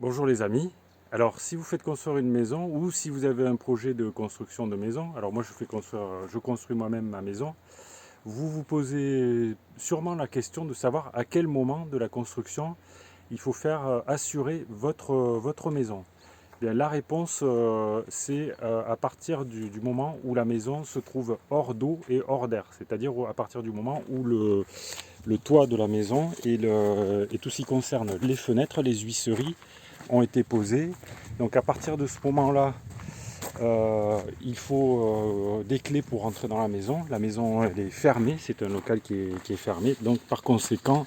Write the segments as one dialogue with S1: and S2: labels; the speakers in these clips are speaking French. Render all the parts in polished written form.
S1: Bonjour les amis. Alors si vous faites construire une maison ou si vous avez un projet de construction de maison, alors moi je construis moi-même ma maison, vous vous posez sûrement la question de savoir à quel moment de la construction il faut faire assurer votre maison. Bien, la réponse c'est à partir du moment où la maison se trouve hors d'eau et hors d'air, c'est-à-dire à partir du moment où le toit de la maison et tout ce qui concerne les fenêtres, les huisseries ont été posées. Donc à partir de ce moment-là, il faut des clés pour rentrer dans la maison. La maison elle est fermée, c'est un local qui est fermé. Donc par conséquent,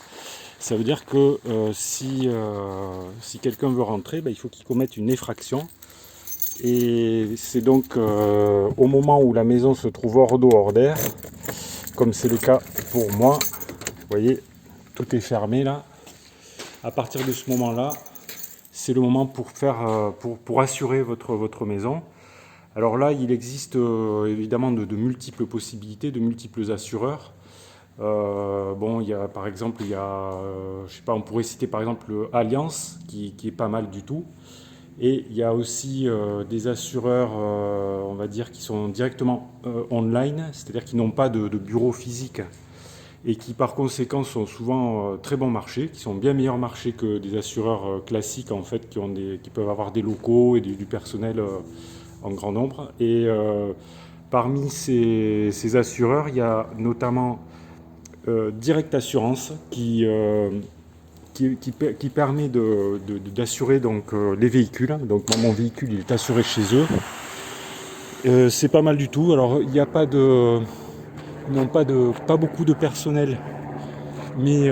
S1: ça veut dire que si quelqu'un veut rentrer, ben, il faut qu'il commette une effraction. Et c'est donc au moment où la maison se trouve hors d'eau, hors d'air, comme c'est le cas pour moi, vous voyez, tout est fermé là. À partir de ce moment-là, c'est le moment pour assurer votre maison. Alors là, il existe évidemment de multiples possibilités, de multiples assureurs. Bon, il y a par exemple, je sais pas, on pourrait citer par exemple Allianz, qui est pas mal du tout. Et il y a aussi des assureurs, on va dire, qui sont directement online, c'est-à-dire qui n'ont pas de bureau physique et qui par conséquent sont souvent très bon marché, qui sont bien meilleurs marchés que des assureurs classiques en fait, qui peuvent avoir des locaux et du personnel en grand nombre. Et parmi ces assureurs, il y a notamment Direct Assurance qui permet d'assurer donc les véhicules. Donc mon véhicule il est assuré chez eux. C'est pas mal du tout. Alors il n'y a pas de ils n'ont pas beaucoup de personnel, mais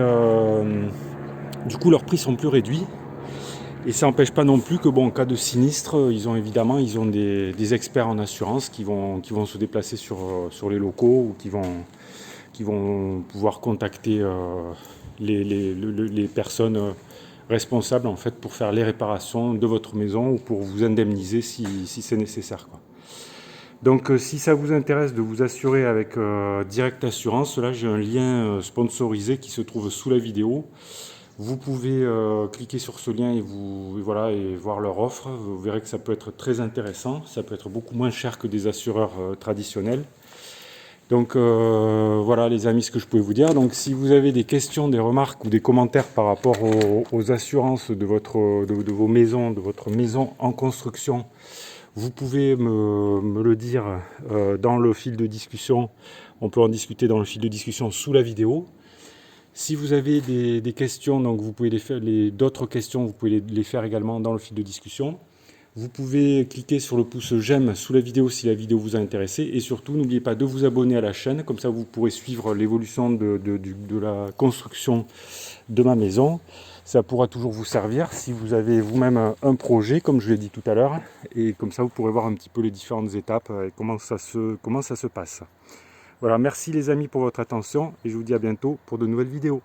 S1: du coup leurs prix sont plus réduits. Et ça n'empêche pas non plus que bon, en cas de sinistre, ils ont des experts en assurance qui vont se déplacer sur les locaux ou qui vont pouvoir contacter les personnes responsables en fait, pour faire les réparations de votre maison ou pour vous indemniser si c'est nécessaire, quoi. Donc si ça vous intéresse de vous assurer avec Direct Assurance, là j'ai un lien sponsorisé qui se trouve sous la vidéo. Vous pouvez cliquer sur ce lien voilà, et voir leur offre. Vous verrez que ça peut être très intéressant. Ça peut être beaucoup moins cher que des assureurs traditionnels. Donc voilà les amis ce que je pouvais vous dire. Donc si vous avez des questions, des remarques ou des commentaires par rapport aux assurances de vos maisons, de votre maison en construction, vous pouvez me le dire dans le fil de discussion. On peut en discuter dans le fil de discussion sous la vidéo. Si vous avez des questions, donc vous pouvez d'autres questions, vous pouvez les faire également dans le fil de discussion. Vous pouvez cliquer sur le pouce j'aime sous la vidéo si la vidéo vous a intéressé. Et surtout, n'oubliez pas de vous abonner à la chaîne, comme ça vous pourrez suivre l'évolution de la construction de ma maison. Ça pourra toujours vous servir si vous avez vous-même un projet, comme je l'ai dit tout à l'heure. Et comme ça, vous pourrez voir un petit peu les différentes étapes et comment ça se passe. Voilà, merci les amis pour votre attention et je vous dis à bientôt pour de nouvelles vidéos.